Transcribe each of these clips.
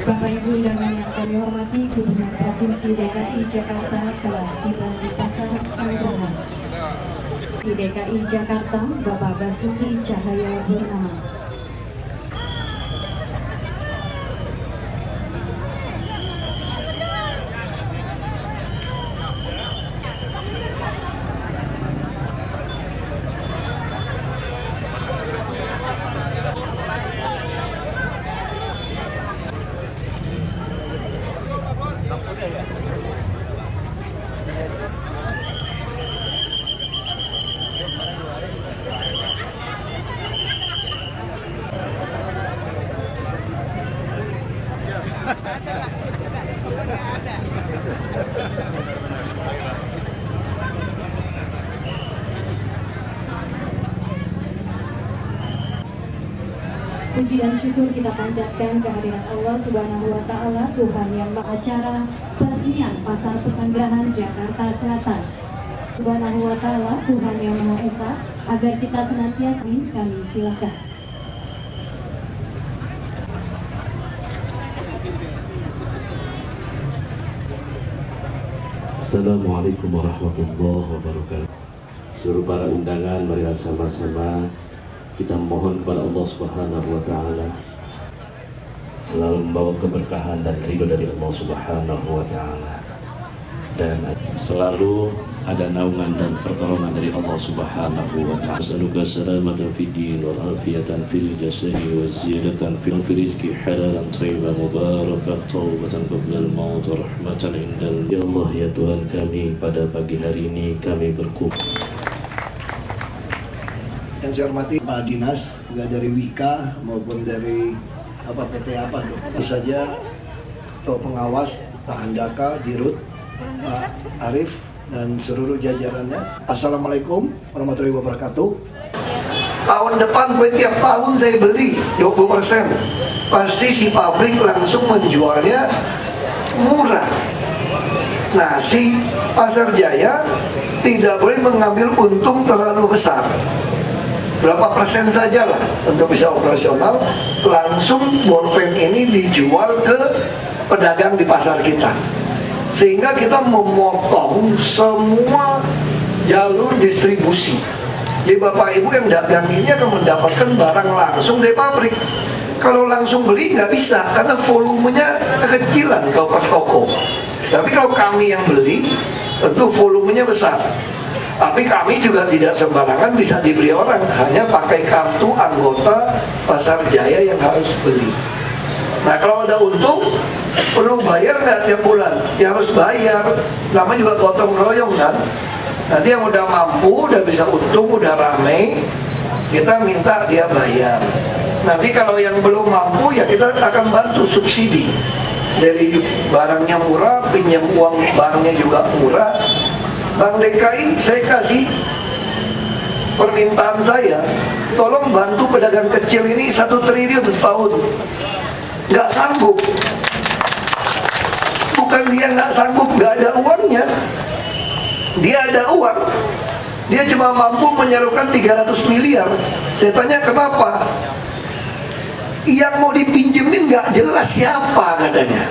Bapak Ibu undangan yang kami hormati, Gubernur Provinsi DKI Jakarta telah tiba di Pasar Pesanggerahan. Di DKI Jakarta, Bapak Basuki Cahayapurnama. Puji dan syukur kita panjatkan kehadiran Allah Subhanahu wa Ta'ala, Tuhan yang Maha Acara peresmian Pasar Pesanggerahan Jakarta Selatan. Subhanahu wa Ta'ala, Tuhan yang Maha Esa, agar kita senantiasa kami silakan. Assalamualaikum warahmatullahi wabarakatuh. Seluruh para undangan, marilah sama-sama kita mohon kepada Allah Subhanahu wa Ta'ala selalu membawa keberkahan dan ridho dari Allah Subhanahu wa Ta'ala, dan selalu ada naungan dan pertolongan dari Allah Subhanahu wa Ta'ala. As'aluka salamatan fid din wal afiyatan fil jasadi wa ziyadatan fil rizqi halalan thayyiban mubarakan taubatan qabla al maut wa rahmatan indal. Ya Allah, ya Tuhan kami, pada pagi hari ini kami berkumpul. Yang saya hormati Pak Dinas, nggak dari Wika maupun dari PT apa tuh, tentu saja Ketua Pengawas Pak Handaka, Dirut, Pak Arif, dan seluruh jajarannya. Assalamualaikum warahmatullahi wabarakatuh. Tahun depan tiap tahun saya beli 20%. Pasti si pabrik langsung menjualnya murah. Nah, si Pasar Jaya tidak boleh mengambil untung terlalu besar. Berapa persen saja lah untuk bisa operasional, langsung bolpen ini dijual ke pedagang di pasar kita, sehingga kita memotong semua jalur distribusi. Jadi Bapak Ibu yang dagang ini akan mendapatkan barang langsung dari pabrik. Kalau langsung beli nggak bisa, karena volumenya kekecilan kalau per toko. Tapi kalau kami yang beli, tentu volumenya besar. Tapi kami juga tidak sembarangan bisa dibeli orang, hanya pakai kartu anggota Pasar Jaya yang harus beli. Nah, kalau ada untung, perlu bayar nggak tiap bulan? Ya harus bayar, namanya juga gotong royong kan. Nanti yang udah mampu, udah bisa untung, udah rame, kita minta dia bayar. Nanti kalau yang belum mampu, ya kita akan bantu subsidi. Dari barangnya murah, pinjam uang banknya juga murah. Bank DKI, saya kasih permintaan saya, tolong bantu pedagang kecil ini 1 triliun setahun. Nggak sanggup. Bukan dia nggak sanggup, nggak ada uangnya. Dia ada uang. Dia cuma mampu menyalurkan 300 miliar. Saya tanya kenapa? Yang mau dipinjemin nggak jelas siapa katanya.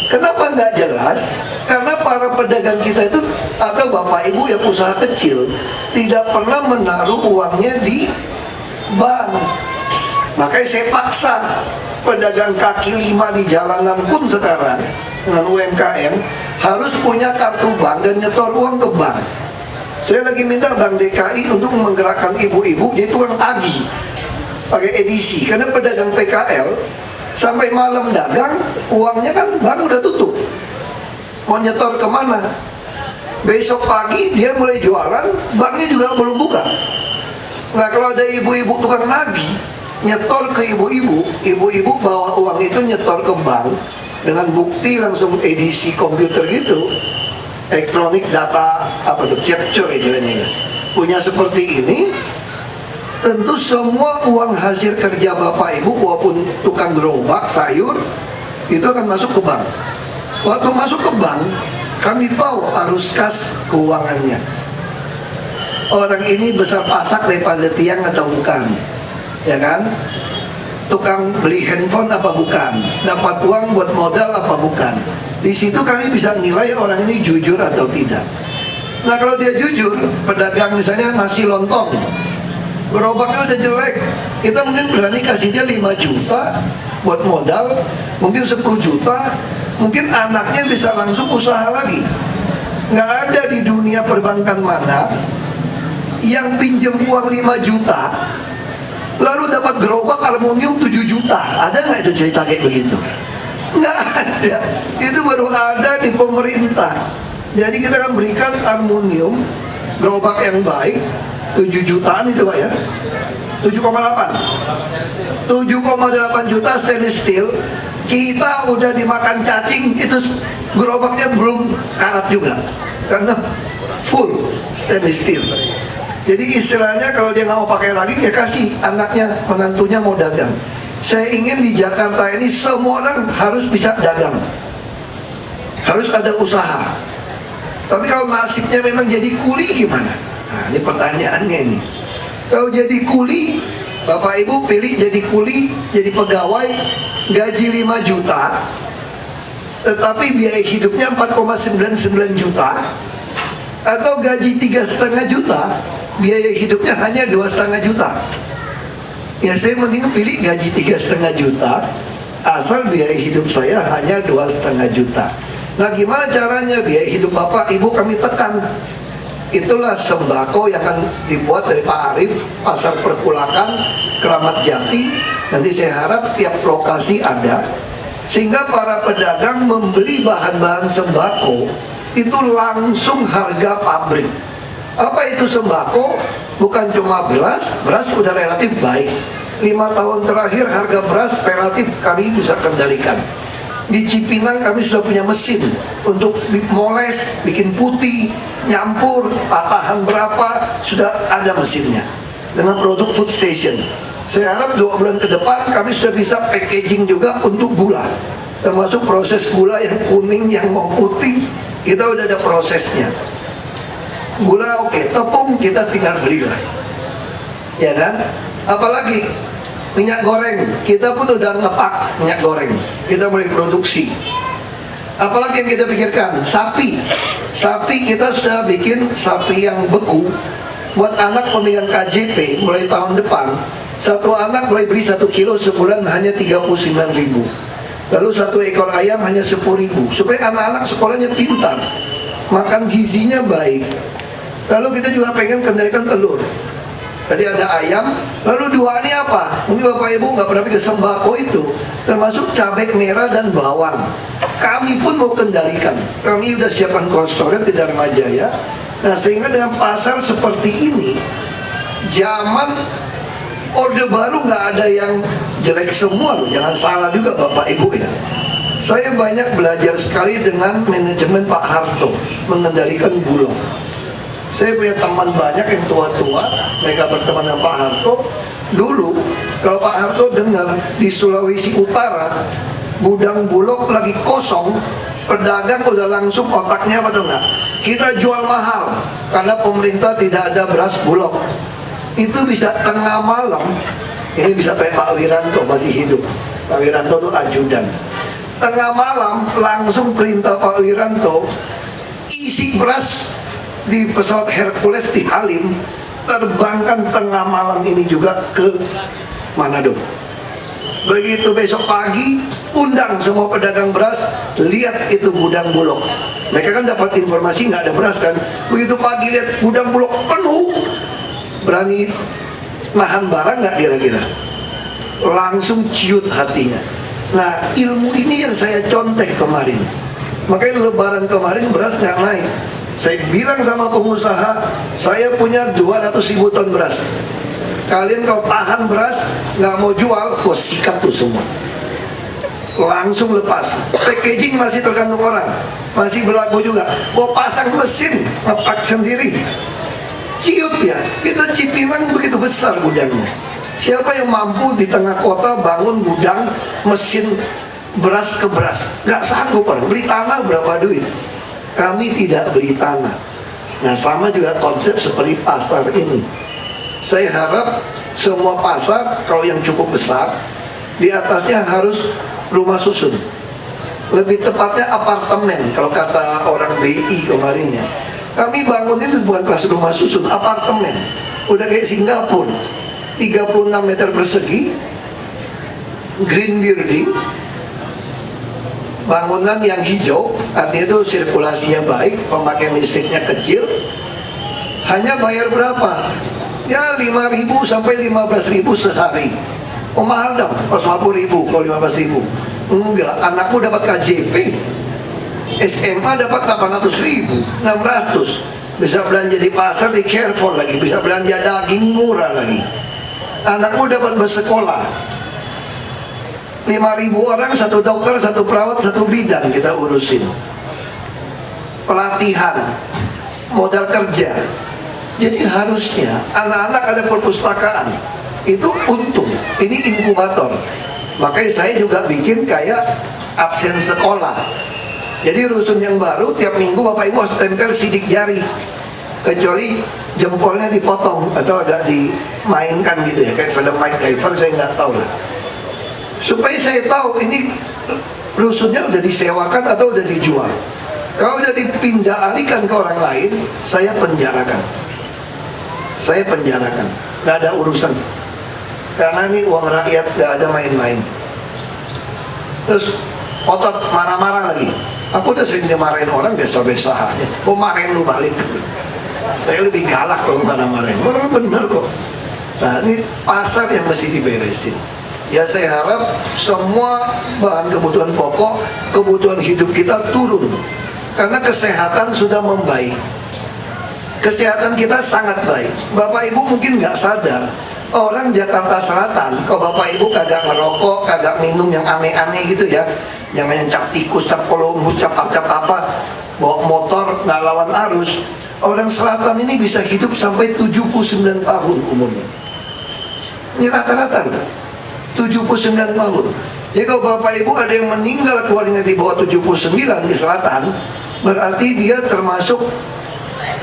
Kenapa nggak jelas? Karena para pedagang kita itu atau Bapak Ibu yang usaha kecil tidak pernah menaruh uangnya di bank. Makanya saya paksa pedagang kaki lima di jalanan pun sekarang dengan UMKM harus punya kartu bank dan nyetor uang ke bank. Saya lagi minta Bank DKI untuk menggerakkan ibu-ibu jadi tukang tagih pakai edisi, karena pedagang PKL sampai malam dagang uangnya kan bank udah tutup. Mau nyetor kemana? Besok pagi dia mulai jualan, banknya juga belum buka. Nah, kalau ada ibu-ibu tukang nagih nyetor ke ibu-ibu, ibu-ibu bawa uang itu nyetor ke bank dengan bukti langsung edisi komputer gitu, elektronik data apa tuh, capture istilahnya ya. Punya seperti ini, tentu semua uang hasil kerja Bapak Ibu walaupun tukang gerobak sayur itu akan masuk ke bank. Waktu masuk ke bank, kami tahu arus kas keuangannya. Orang ini besar pasak daripada tiang atau bukan, ya kan? tukang beli handphone apa bukan, dapat uang buat modal apa bukan. Di situ kami bisa nilai orang ini jujur atau tidak. Nah kalau dia jujur, pedagang misalnya nasi lontong, gerobaknya udah jelek, kita mungkin berani kasih dia 5 juta buat modal, mungkin 10 juta, mungkin anaknya bisa langsung usaha lagi. Nggak ada di dunia perbankan mana yang pinjam uang 5 juta lalu dapat gerobak aluminium 7 juta. Ada nggak itu cerita kayak begitu? Nggak ada. Itu baru ada di pemerintah. Jadi kita akan berikan aluminium gerobak yang baik 7 jutaan itu Pak ya, 7,8 juta stainless steel. Kita udah dimakan cacing, itu gerobaknya belum karat juga karena full stainless steel. Jadi istilahnya kalau dia nggak mau pakai lagi, dia kasih anaknya, menantunya mau dagang. Saya ingin di Jakarta ini semua orang harus bisa dagang, harus ada usaha. Tapi kalau nasibnya memang jadi kuli gimana? Nah ini pertanyaannya ini. Kalau jadi kuli, Bapak Ibu pilih jadi kuli, jadi pegawai, gaji 5 juta, tetapi biaya hidupnya 4,99 juta, atau gaji 3,5 juta, biaya hidupnya hanya 2,5 juta. Ya saya mending pilih gaji 3,5 juta, asal biaya hidup saya hanya 2,5 juta. Nah gimana caranya biaya hidup Bapak Ibu kami tekan? Itulah sembako yang akan dibuat dari Pak Arif, Pasar Perkulakan, Keramat Jati. Nanti saya harap tiap lokasi ada, sehingga para pedagang membeli bahan-bahan sembako itu langsung harga pabrik. Apa itu sembako? Bukan cuma beras udah relatif baik. 5 tahun terakhir harga beras relatif kami bisa kendalikan. Di Cipinang kami sudah punya mesin untuk moles, bikin putih, nyampur, patahan berapa, sudah ada mesinnya. Dengan produk food station. Saya harap 2 bulan ke depan kami sudah bisa packaging juga untuk gula. Termasuk proses gula yang kuning, yang mau putih, kita udah ada prosesnya. Gula oke, tepung kita tinggal belilah, ya kan? Apalagi minyak goreng, kita pun udah ngepak minyak goreng, kita mulai produksi. Apalagi yang kita pikirkan, sapi kita sudah bikin sapi yang beku buat anak pemegang KJP mulai tahun depan. Satu anak mulai beli 1 kilo sebulan hanya 39.000. Lalu 1 ekor ayam hanya 10.000, supaya anak-anak sekolahnya pintar, makan gizinya baik. Lalu kita juga pengen kendalikan telur. Tadi ada ayam, lalu 2 ini apa? Mungkin Bapak Ibu nggak pernah pikir sembako itu, termasuk cabai merah dan bawang. Kami pun mau kendalikan. Kami sudah siapkan konstoret di Dharma Jaya. Nah sehingga dengan pasar seperti ini, zaman Orde Baru nggak ada yang jelek semua loh. Jangan salah juga Bapak Ibu ya. Saya banyak belajar sekali dengan manajemen Pak Harto mengendalikan Bulog. Saya punya teman banyak yang tua-tua, mereka berteman dengan Pak Harto. Dulu, kalau Pak Harto dengar di Sulawesi Utara, gudang Bulog lagi kosong, pedagang udah langsung otaknya apa tuh enggak? Kita jual mahal, karena pemerintah tidak ada beras Bulog. Itu bisa tengah malam, ini bisa kayak Pak Wiranto masih hidup. Pak Wiranto itu ajudan. Tengah malam, langsung perintah Pak Wiranto, isi beras di pesawat Hercules di Halim, terbangkan tengah malam ini juga ke Manado. Begitu besok pagi, undang semua pedagang beras, lihat itu gudang Bulog. Mereka kan dapat informasi nggak ada beras kan. Begitu pagi lihat gudang Bulog penuh, berani nahan barang nggak kira-kira? Langsung ciut hatinya. Nah ilmu ini yang saya contek kemarin. Makanya lebaran kemarin beras nggak naik. Saya bilang sama pengusaha, saya punya 200.000 ton beras. Kalian kalau tahan beras, nggak mau jual, gue sikat tuh semua. Langsung lepas. Packaging masih tergantung orang, masih berlaku juga. Gue pasang mesin, ngepak sendiri. Ciut ya, kita Cipinang begitu besar gudangnya. Siapa yang mampu di tengah kota bangun gudang mesin beras ke beras? Nggak sanggup orang, beli tanah berapa duit? Kami tidak beli tanah. Nah sama juga konsep seperti pasar ini. Saya harap semua pasar kalau yang cukup besar di atasnya harus rumah susun. Lebih tepatnya apartemen kalau kata orang BI kemarinnya. Kami bangun itu bukan kelas rumah susun, apartemen. Udah kayak Singapura, 36 meter persegi, green building, bangunan yang hijau, artinya itu sirkulasinya baik, pemakaian listriknya kecil. Hanya bayar berapa? Ya 5.000 sampai 15.000 sehari. Oh mahal dong, 50.000 kalau 15.000. Enggak, anakmu dapat KJP, SMA dapat 800.000, 600. Bisa belanja di pasar, di Carrefour lagi, bisa belanja daging murah lagi. Anakmu dapat bersekolah. 5.000 orang, 1 dokter, 1 perawat, 1 bidan kita urusin. Pelatihan, modal kerja. Jadi harusnya anak-anak ada perpustakaan. Itu untung, ini inkubator. Makanya saya juga bikin kayak absen sekolah. Jadi rusun yang baru tiap minggu Bapak Ibu harus tempel sidik jari, kecuali jempolnya dipotong atau agak dimainkan gitu ya, kayak film Mike Tyson, saya nggak tahu lah. Supaya saya tahu ini rusunnya udah disewakan atau udah dijual. Kalau udah dipindah alihkan ke orang lain, saya penjarakan. Saya penjarakan, nggak ada urusan. Karena ini uang rakyat, gak ada main-main. Terus otot marah-marah lagi. Aku udah sering dimarahin orang biasa-biasa aja. Kok marahin lu balik? Saya lebih galak kalau marah-marahin. Orang bener kok. Nah ini pasar yang mesti diberesin. Ya saya harap semua bahan kebutuhan pokok, kebutuhan hidup kita turun. Karena kesehatan sudah membaik. Kesehatan kita sangat baik. Bapak Ibu mungkin gak sadar, orang Jakarta Selatan, kalau Bapak Ibu kagak ngerokok, kagak minum yang aneh-aneh gitu ya, jangan cap tikus, cap Columbus, cap apa, bawa motor nggak lawan arus. Orang Selatan ini bisa hidup sampai 79 tahun umurnya. Ini rata-rata 79 tahun. Jadi kalau Bapak Ibu ada yang meninggal keluarnya di bawah 79 di Selatan, berarti dia termasuk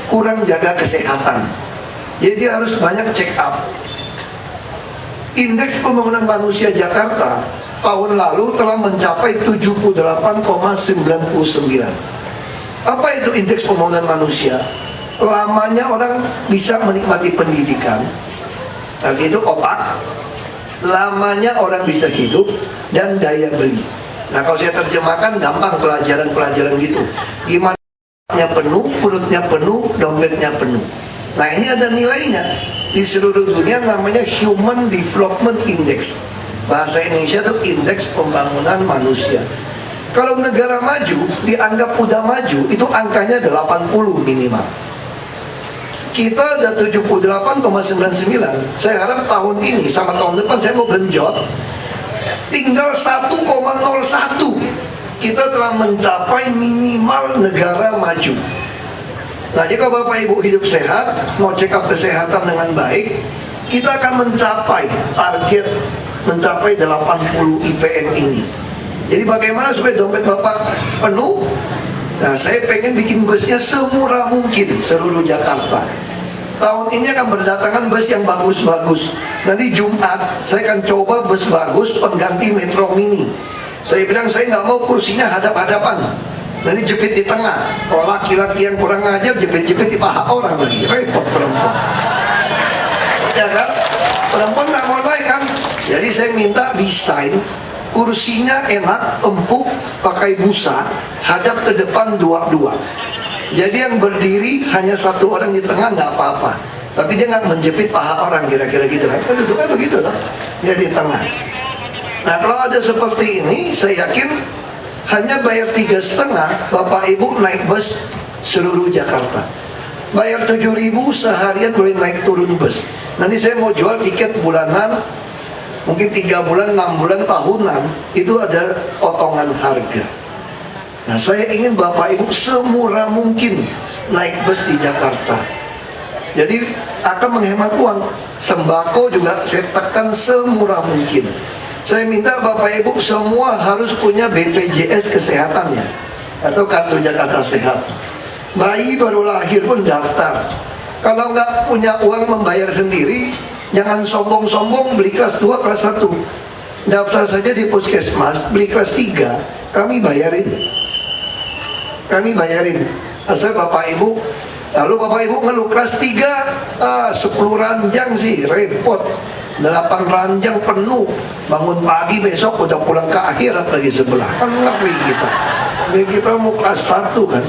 kurang jaga kesehatan. Jadi dia harus banyak check up. Indeks pembangunan manusia Jakarta tahun lalu telah mencapai 78,99. Apa itu indeks pembangunan manusia? Lamanya orang bisa menikmati pendidikan, arti itu otak. Lamanya orang bisa hidup dan daya beli. Nah kalau saya terjemahkan gampang, pelajaran-pelajaran gitu. Gimana penuh, perutnya penuh, dompetnya penuh. Nah ini ada nilainya. Di seluruh dunia namanya Human Development Index. Bahasa Indonesia itu indeks pembangunan manusia. Kalau negara maju dianggap udah maju, itu angkanya 80 minimal. Kita ada 78,99. Saya harap tahun ini sama tahun depan saya mau genjot, tinggal 1,01. Kita telah mencapai minimal negara maju. Nah jika Bapak Ibu hidup sehat, mau check up kesehatan dengan baik, kita akan mencapai target, mencapai 80 IPM ini. Jadi bagaimana supaya dompet Bapak penuh? Nah saya pengen bikin busnya semurah mungkin seluruh Jakarta. Tahun ini akan berdatangan bus yang bagus-bagus. Nanti Jumat saya akan coba bus bagus pengganti Metro Mini. Saya bilang saya nggak mau kursinya hadap-hadapan, nanti jepit di tengah. Kalau laki-laki yang kurang ngajar jepit-jepit di paha orang lagi, repot perempuan. Ya kan? Perempuan nggak mau naik kan? Jadi saya minta desain kursinya enak, empuk, pakai busa, hadap ke depan dua-dua. Jadi yang berdiri hanya satu orang di tengah nggak apa-apa, tapi dia nggak menjepit paha orang, kira-kira gitu kan? Duduknya begitu loh, dia di tengah. Nah kalau ada seperti ini, saya yakin hanya bayar 3,5 Bapak Ibu naik bus seluruh Jakarta. Bayar 7.000 seharian boleh naik turun bus. Nanti saya mau jual tiket bulanan, mungkin 3 bulan, 6 bulan, tahunan. Itu ada potongan harga. Nah saya ingin Bapak Ibu semurah mungkin naik bus di Jakarta. Jadi akan menghemat uang. Sembako juga saya tekan semurah mungkin. Saya minta Bapak Ibu semua harus punya BPJS kesehatannya atau kartu Jakarta Sehat. Bayi baru lahir pun daftar. Kalau nggak punya uang membayar sendiri, jangan sombong-sombong beli kelas 2, kelas 1. Daftar saja di puskesmas, beli kelas 3, kami bayarin. Asal Bapak Ibu, lalu Bapak Ibu ngeluh kelas 3, 10 ranjang sih, repot. 8 ranjang penuh, bangun pagi besok udah pulang ke akhirat lagi sebelah. Kan ngeri kita. Kita mau kelas 1 kan.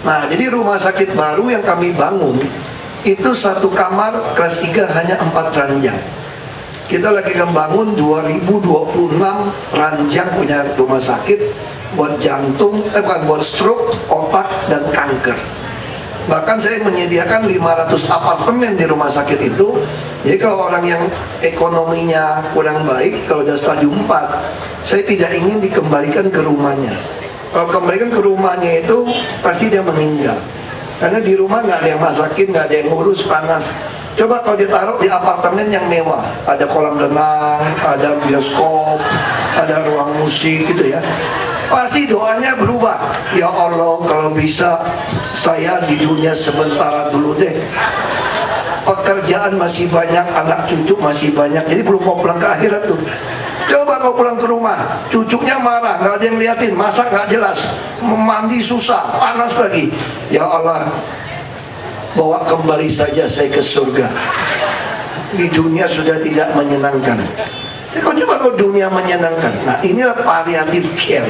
Nah, jadi rumah sakit baru yang kami bangun itu 1 kamar kelas 3 hanya 4 ranjang. Kita lagi membangun 2026 ranjang punya rumah sakit buat jantung, bukan buat stroke, otak dan kanker. Bahkan saya menyediakan 500 apartemen di rumah sakit itu. Jadi kalau orang yang ekonominya kurang baik, kalau sudah stadium 4, saya tidak ingin dikembalikan ke rumahnya. Kalau kembalikan ke rumahnya itu pasti dia meninggal. Karena di rumah nggak ada yang masakin, nggak ada yang ngurus, panas. Coba kalau ditaruh di apartemen yang mewah, ada kolam renang, ada bioskop, ada ruang musik gitu ya, pasti doanya berubah. Ya Allah, kalau bisa saya di dunia sementara dulu deh. Pekerjaan masih banyak, anak cucu masih banyak, jadi belum mau pulang ke akhirat tuh. Coba kau pulang ke rumah, cucunya marah, nggak ada yang liatin, masak nggak jelas, mandi susah, panas lagi. Ya Allah, bawa kembali saja saya ke surga. Di dunia sudah tidak menyenangkan. Kau coba kau dunia menyenangkan. Nah, inilah palliative care.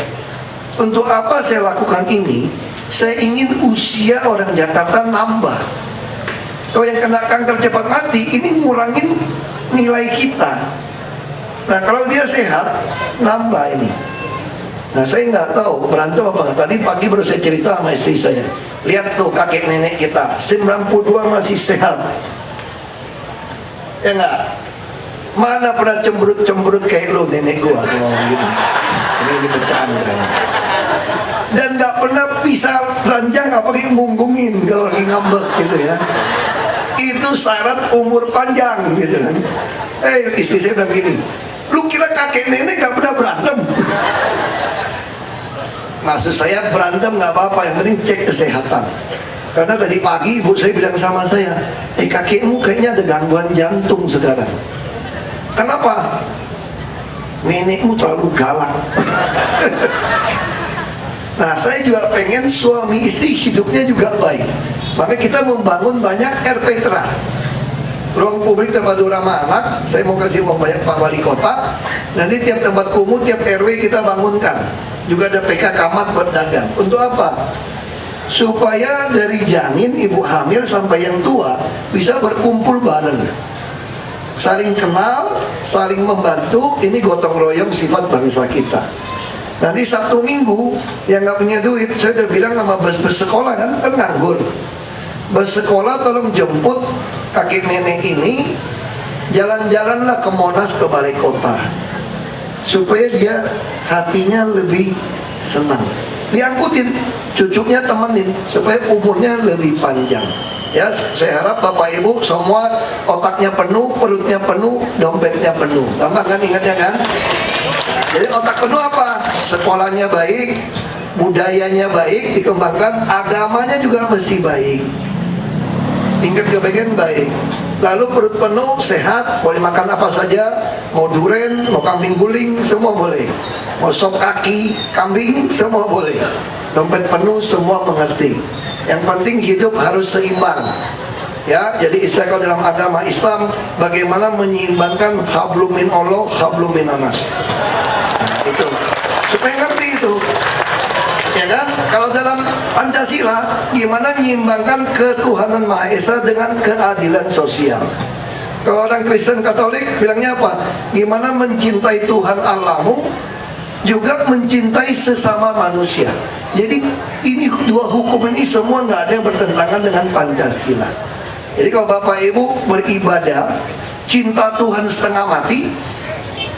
Untuk apa saya lakukan ini? Saya ingin usia orang Jakarta nambah. Kalau yang kena kanker cepat mati, ini ngurangin nilai kita. Nah, kalau dia sehat, nambah ini. Nah, saya nggak tahu berantem apa nggak. Tadi pagi baru saya cerita sama istri saya. Lihat tuh kakek nenek kita, 92 masih sehat. Ya nggak? Mana pernah cemberut kayak lo nenek gua tuh ngomong gitu. Ini bercanda. Dan nggak pernah pisah ranjang, nggak pakai munggungin kalau lagi ngambek gitu ya. Itu syarat umur panjang gitu kan. Istri saya bilang gini, lu kira kakek nenek gak pernah berantem? Maksud saya berantem gak apa-apa, yang penting cek kesehatan. Karena tadi pagi ibu saya bilang sama saya, kakekmu kayaknya ada gangguan jantung sekarang. Kenapa? Nenekmu terlalu galak. Nah, saya juga pengen suami istri hidupnya juga baik. Maka kita membangun banyak RPTRA, ruang publik terpadu ramah anak. Saya mau kasih uang banyak Pak Wali Kota. Nanti tiap tempat kumuh, tiap RW kita bangunkan. Juga ada PK Camat buat dagang. Untuk apa? Supaya dari janin, ibu hamil sampai yang tua bisa berkumpul bareng, saling kenal, saling membantu. Ini gotong royong sifat bangsa kita. Nanti Sabtu Minggu yang nggak punya duit, saya udah bilang sama bus sekolah kan nganggur. Bus sekolah tolong jemput kakek nenek ini, jalan-jalanlah ke Monas, ke Balai Kota, supaya dia hatinya lebih senang. Diangkutin, cucunya temenin, supaya umurnya lebih panjang. Ya, saya harap Bapak Ibu semua otaknya penuh, perutnya penuh, dompetnya penuh. Tambah kan, ingatnya kan? Jadi otak penuh apa? Sekolahnya baik, budayanya baik, dikembangkan, agamanya juga mesti baik. Tingkat kebagian baik. Lalu perut penuh, sehat, boleh makan apa saja, mau duren, mau kambing guling, semua boleh. Mau sop kaki kambing, semua boleh. Dompet penuh, semua mengerti. Yang penting hidup harus seimbang. Ya, jadi istilah kalau dalam agama Islam, bagaimana menyeimbangkan hablum min Allah, hablum min anas. Nah, itu supaya ngerti itu. Ya kan? Kalau dalam Pancasila, gimana menyeimbangkan ketuhanan Maha Esa dengan keadilan sosial. Kalau orang Kristen Katolik bilangnya apa? Gimana mencintai Tuhan Allahmu, juga mencintai sesama manusia. Jadi ini dua hukum ini semua nggak ada yang bertentangan dengan Pancasila. Jadi kalau Bapak Ibu beribadah, cinta Tuhan setengah mati,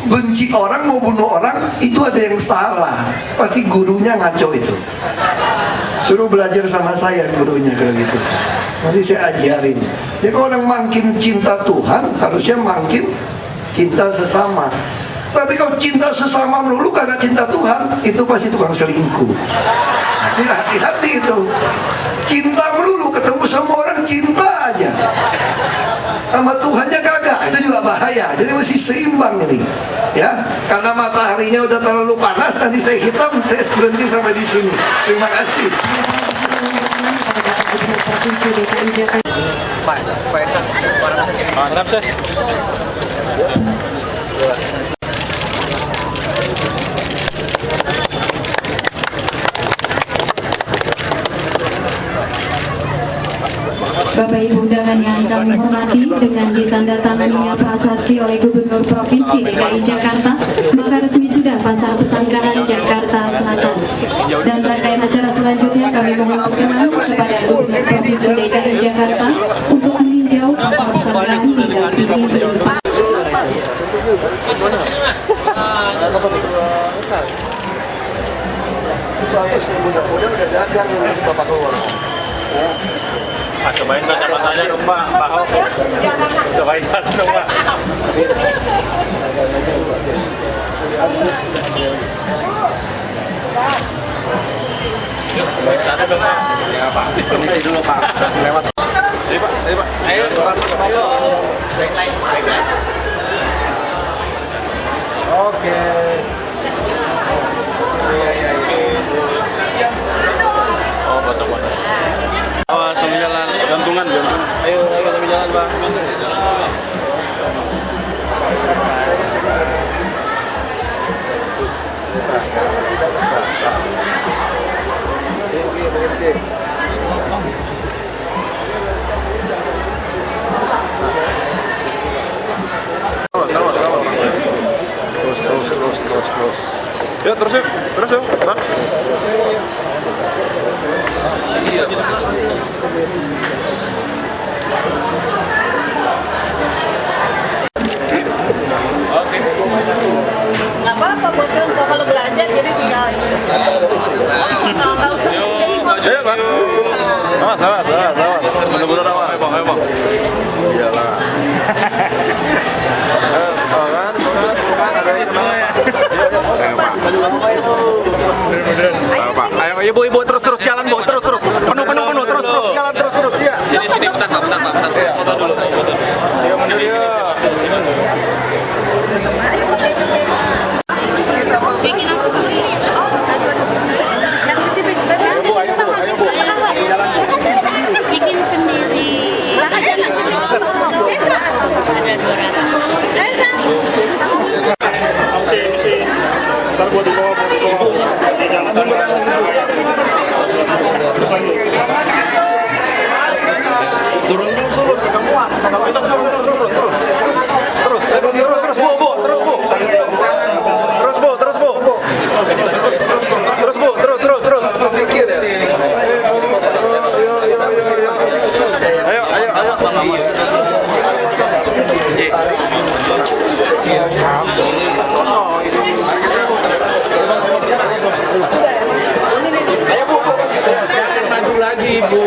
benci orang mau bunuh orang, itu ada yang salah. Pasti gurunya ngaco itu. Suruh belajar sama saya gurunya kalau gitu. Nanti saya ajarin. Jadi kalau orang makin cinta Tuhan, harusnya makin cinta sesama. Tapi kalau cinta sesama melulu kagak cinta Tuhan, itu pasti tukang selingkuh. Jadi hati-hati itu. Cinta melulu ketemu sama orang cinta aja, sama Tuhannya kagak, itu juga bahaya. Jadi mesti seimbang ini, ya. Karena tadinya udah terlalu panas, nanti saya hitam, saya berhenti sampai di sini. Terima kasih. Provinsi DKI Jakarta. Bapak Ibu undangan yang kami hormati, dengan ditandatanganinya prasasti oleh Gubernur Provinsi DKI Jakarta, maka resmi sudah Pasar Pesanggerahan Jakarta Selatan. Dan rangkaian acara selanjutnya kami mohon perkenan kepada Gubernur Provinsi DKI Jakarta untuk meninjau Pasar Pesanggerahan hingga kini belum. Bagus nih, mudah-mudahan udah dagang Bapak keluar. Cobain kacamatanya dong Pak, Pak Ahok. Cobain satu dong Pak. Cobain satu dong Pak. Ya Pak, permisi dulu Pak. Lewat. Ayo Pak, ayo Pak. Ayo. Backline. Oke. Oh, foto-foto. Awas sambil jalan, gantungan. Ayo sambil jalan Bang. Terus. Ya terus yuk, Bang. Oke. Nggak apa-apa buat contoh kalau belanja jadi tinggal nggak usah jadi Ayo Bang. Awas. Bener-bener awas. Ayo Bang. Iyalah. Bukan ada ini namanya. Ayo ibu terus jalan Bu, terus penuh terus jalan terus ya. Sini bentar Pak. Foto dulu. Ayo mundur ya. bikin aku dulu ya. Bikin sendiri. Ada 200. Ntar buat di bawah. Turun, kagak muat. Terus. Pikir ya. Ayo. Ayo Bu. Jangan maju lagi Bu.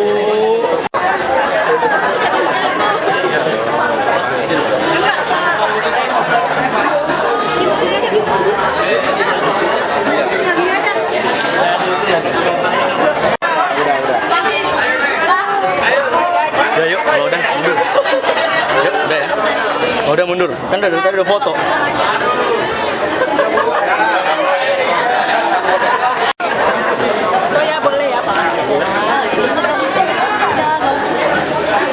Udah mundur, kan dari tadi udah foto. Oh ya boleh ya Pak.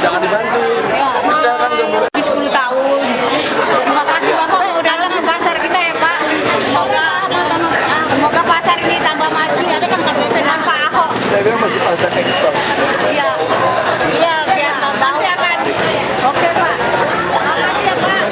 Jangan dibantu. Jangan dulu. 10 tahun. Terima kasih Bapak udah datang ke pasar kita ya Pak. Semoga pasar ini tambah maju. Dengan Pak Ahok. Saya bilang masih pasar ekspor. Iya. Biar tahu ya kan. Oke Pak. Makasih ya Pak.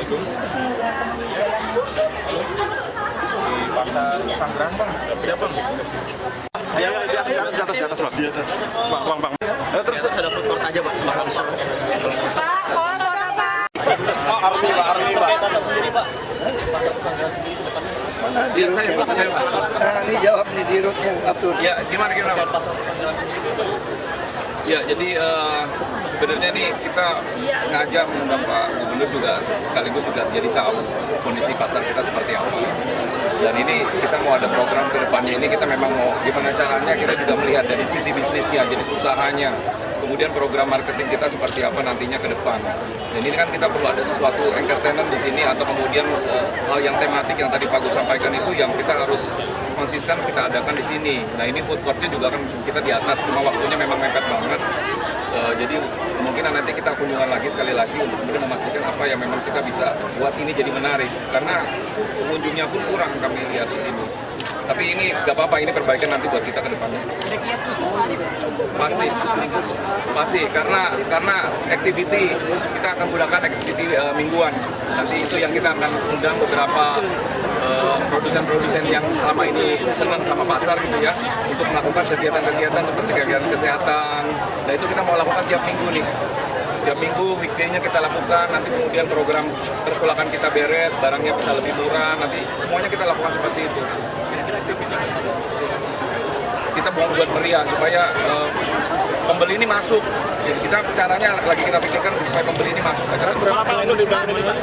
Di pasar Sanggrang bang, siapa bang? Ayo di atas bang. Di atas. Bang. Terus ada food court aja bang. Pak, sekolah Pak. Army pak. Sendiri pak. Mana di Saya pak. Nah, ini jawab nih di root yang atur. Ya gimana pak? Ya jadi sebenarnya nih kita sengaja mengundang Pak Gubernur juga sekaligus juga jadi tahu kondisi pasar kita seperti apa. Dan ini kita mau ada program ke depannya ini kita memang mau gimana caranya kita juga melihat dari sisi bisnisnya, jadi usahanya. Kemudian program marketing kita seperti apa nantinya ke depan. Dan ini kan kita perlu ada sesuatu entertainment di sini atau kemudian hal yang tematik yang tadi Pak Gus sampaikan itu yang kita harus konsisten kita adakan di sini. Nah ini food courtnya juga kan kita di atas, cuma waktunya memang mepet banget. Jadi kemungkinan nanti kita kunjungan lagi sekali lagi untuk kemudian memastikan apa yang memang kita bisa buat ini jadi menarik. Karena pengunjungnya pun kurang kami lihat di sini. Tapi ini nggak apa-apa, ini perbaikan nanti buat kita ke depannya. Pasti karena activity kita akan gunakan activity mingguan. Nanti itu yang kita akan undang beberapa produsen-produsen yang selama ini senang sama pasar gitu ya, untuk melakukan kegiatan-kegiatan seperti kegiatan kesehatan. Nah itu kita mau lakukan tiap minggu nih. Tiap minggu weekday-nya kita lakukan, nanti kemudian program perkulakan kita beres, barangnya bisa lebih murah, nanti semuanya kita lakukan seperti itu. Kita mau buat meriah supaya pembeli ini masuk. Jadi kita caranya lagi kita pikirkan supaya pembeli ini masuk. Karena berapa tahun itu dibangun ini Pak?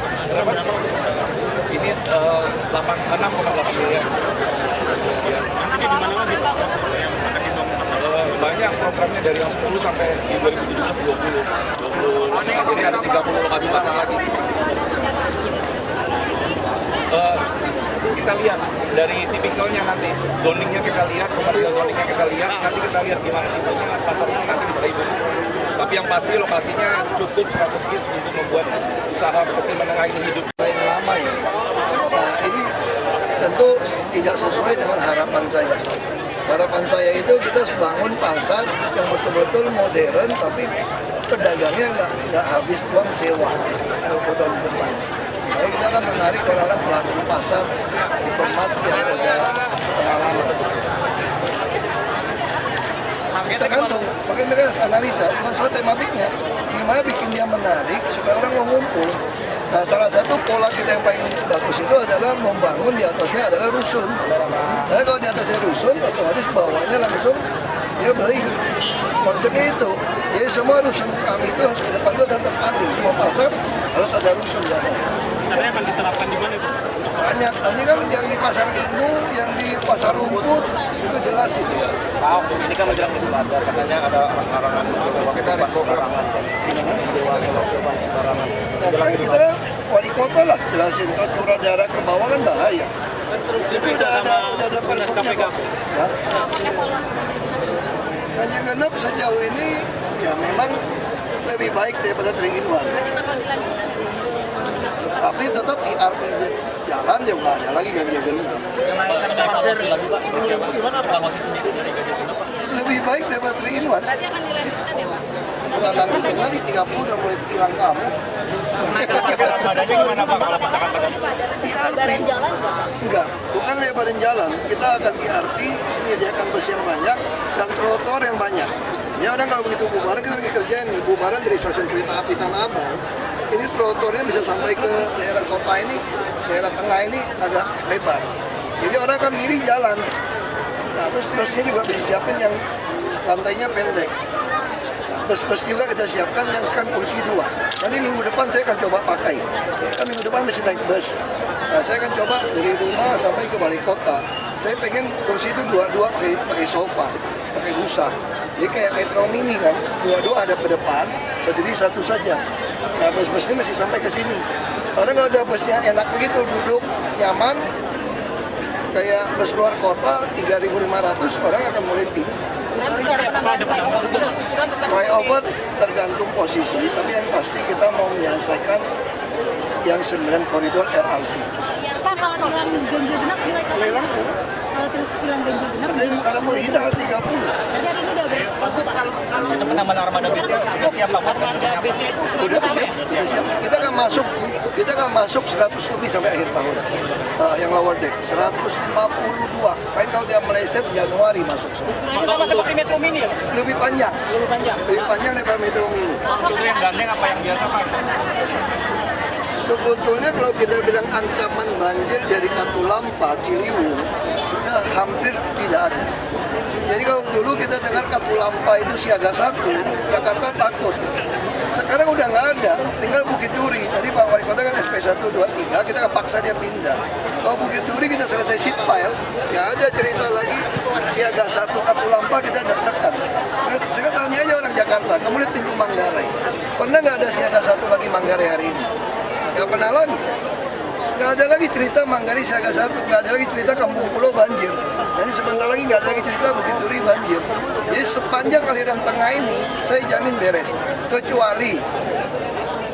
Ini 6,8 miliar. Banyak programnya dari yang 10 sampai 2017 20. Jadi ada 30 lokasi pasar lagi. Kita lihat dari tipikalnya nanti, zoningnya kita lihat, komersial zoningnya kita lihat, nanti kita lihat gimana tipenya pasarnya nanti bisa hidup. Tapi yang pasti lokasinya cukup strategis untuk membuat usaha kecil menengah ini hidup. Yang lama ya. Nah ini tentu tidak sesuai dengan harapan saya. Harapan saya itu kita harus bangun pasar yang betul-betul modern, tapi pedagangnya nggak habis uang sewa untuk di depan. Jadi kita akan menarik orang-orang pelaku pasar hipermat yang ada pengalaman. Tergantung, makanya mereka harus analisa, bukan soal tematiknya, gimana bikin dia menarik supaya orang mau ngumpul. Nah salah satu pola kita yang paling bagus itu adalah membangun di atasnya adalah rusun. Nah kalau di atasnya rusun, otomatis bawahnya langsung dia beli. Konsepnya itu, jadi semua rusun kami itu harus ke depan itu ada terpadu, semua pasar harus ada rusun di atas. Caranya akan diterapkan di mana itu? Banyak, nanti kan yang di pasar Ibu, yang di pasar rumput, itu jelas itu. Pak, ini kan menjelang Idul Adha, katanya ada larangan kita ada larangan. Nah kan kita wali kota lah jelasin, kalau curah jarak ke bawah kan bahaya. Itu udah ada pergubnya kok. Ya. Ganjil genap sejauh ini ya memang lebih baik daripada 3-in-1. Tapi tetap IRP jalan ya nggak ada lagi ganjil genap. Lebih baik daripada 3-in-1. Berarti akan dilanjutkan ya Pak? Bukan lanjutin lagi 30 udah mulai hilang kamu. IRP enggak, bukan lebarin jalan. Kita akan IRP menyediakan bus yang banyak dan trotoar yang banyak. Ya orang kalau begitu bubaran kita lagi kerjain nih, bubaran dari stasiun kereta api Tanah Abang. Ini trotoarnya bisa sampai ke daerah kota ini, daerah tengah ini agak lebar. Jadi orang akan milih jalan. Nah terus busnya juga bisa siapin yang lantainya pendek. Nah, bus-bus juga kita siapkan yang sekarang kursi 2. Nanti minggu depan saya akan coba pakai. Kan minggu depan masih naik bus. Nah saya akan coba dari rumah sampai ke balik kota. Saya pengen kursi itu 2 pakai sofa, pakai busa. Jadi kayak Metro Mini kan, 2 ada ke depan, berdiri satu saja. Nah bus-bus ini masih sampai ke sini. Karena kalau ada busnya enak begitu, duduk nyaman, kayak bus luar kota 3.500 orang akan mulai pindah. Flyover tergantung posisi, tapi yang pasti kita mau menyelesaikan yang 9 koridor LRT. Pak, kalau bilang ganjil genap gimana? Lelang tuh. Kalau bilang ganjil genap, Katanya kalau boleh tanggal 30. berarti hari ini udah Itu penambahan armada BC itu siapa Pak? Udah siap. Kita akan masuk 100 lebih sampai akhir tahun. Yang lower deck 152. Paling kalau dia meleset Januari masuk semua. Sama seperti Metro Mini ya? Lebih panjang daripada Metro Mini. Itu yang gandeng apa yang biasa Pak? Sebetulnya kalau kita bilang ancaman banjir dari Katulampa, Ciliwung sudah hampir tidak ada. Jadi kalau dulu kita dengar Katulampa itu siaga 1, Jakarta takut. Sekarang udah nggak ada, tinggal Bukit Duri. Tadi Pak Wali Kota kan SP 123, kita paksa dia pindah. Kalau Bukit Duri kita selesai sheet pile, nggak ada cerita lagi siaga 1 Katulampa kita deg-degan. Saya tanya aja orang Jakarta, kamu lihat pintu Manggarai, pernah nggak ada siaga 1 lagi Manggarai hari ini? Nggak pernah lagi. Nggak ada lagi cerita Manggarai siaga 1, nggak ada lagi cerita Kampung Pulau banjir. Nanti sebentar lagi nggak ada lagi cerita Bukit Duri banjir. Jadi sepanjang aliran tengah ini, saya jamin beres. Kecuali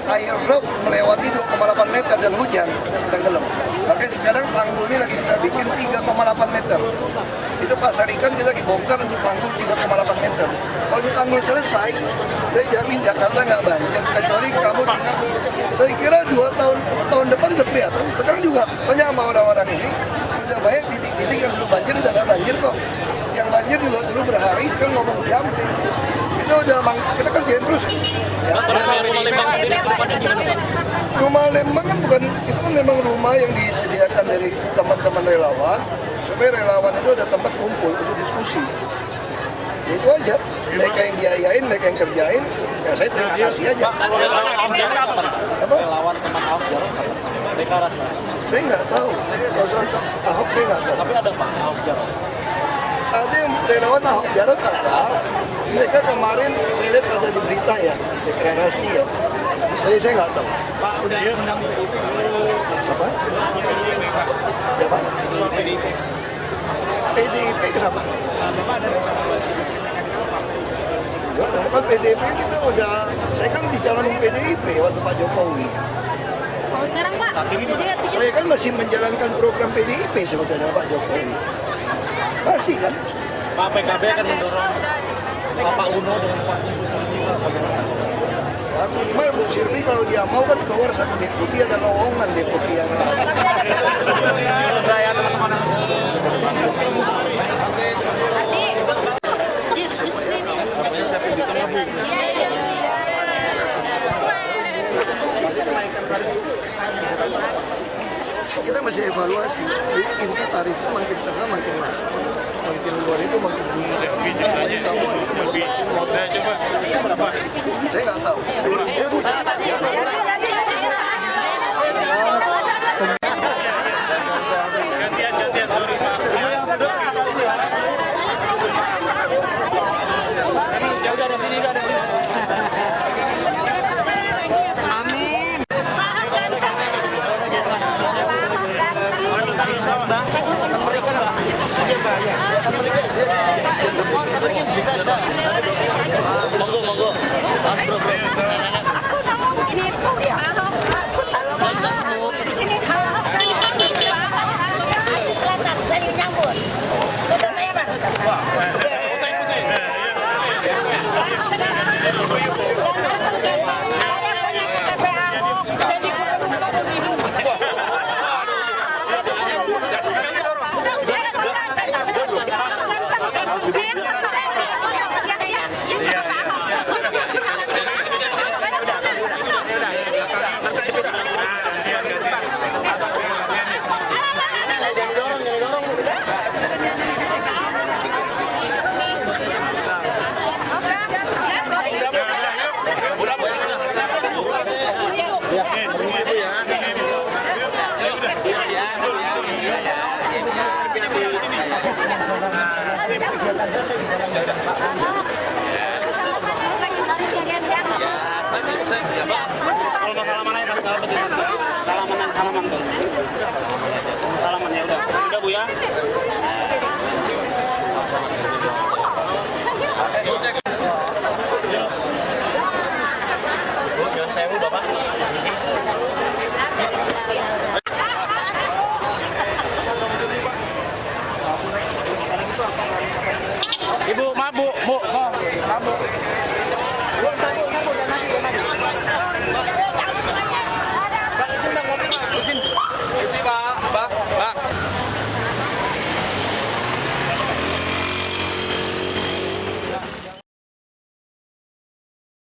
air rob melewati 2,8 meter dan hujan, tenggelam. Makanya sekarang tanggul ini lagi kita bikin 3,8 meter. Itu pasar ikan kita lagi bongkar untuk tanggul 3,8 meter. Kalau itu tanggul selesai, saya jamin Jakarta nggak banjir. Kecuali kamu tinggal, saya kira 2 tahun depan udah kelihatan. Sekarang juga tanya sama orang-orang ini, udah banyak titik-titik yang dulu banjir, udah nggak banjir kok. Yang banjir juga dulu berhari, sekarang ngomong jam. Itu udah kita kerjain terus. Ya. Rumah Lembang sendiri itu depannya gimana Pak? Rumah Lembang kan itu kan memang rumah yang disediakan dari teman-teman relawan supaya relawan itu ada tempat kumpul untuk diskusi. Ya itu aja. Mereka yang biayain, mereka yang kerjain, ya saya terima kasih aja. Apa? Relawan teman Ahok Jarot deklarasi. Saya nggak tahu. Kalau soal Ahok saya nggak tahu. Tapi ada Pak Ahok Jarot. Ada yang relawan Ahok Jarot ada. Mereka kemarin saya lihat ada di berita ya, deklarasi ya. Saya nggak tahu. Pak udah mendampingi Apa? Siapa? PDIP kenapa? Enggak, kan PDIP kita udah, saya kan dicalonin PDIP waktu Pak Jokowi. Kalau sekarang Pak, jadi Saya kan masih menjalankan program PDIP sebetulnya Pak Jokowi. Masih kan? Pak PKB akan mendorong Bapak Uno dengan Pak Ibu Sylvi bagaimana? Ya, minimal Bu Sylvi kalau dia mau kan keluar satu deputi, ada lowongan deputi yang lain. Raya teman-teman. Kita masih evaluasi. Jadi inti tarifnya makin tengah makin mahal, makin luar itu makin tinggi. Saya nggak tahu. Gantian sorry Pak. Ya udah ada sini. amin. Monggo. Salaman ya udah Bu ya. Jangan sewu Bapak. Isi. Ibu, maaf Bu,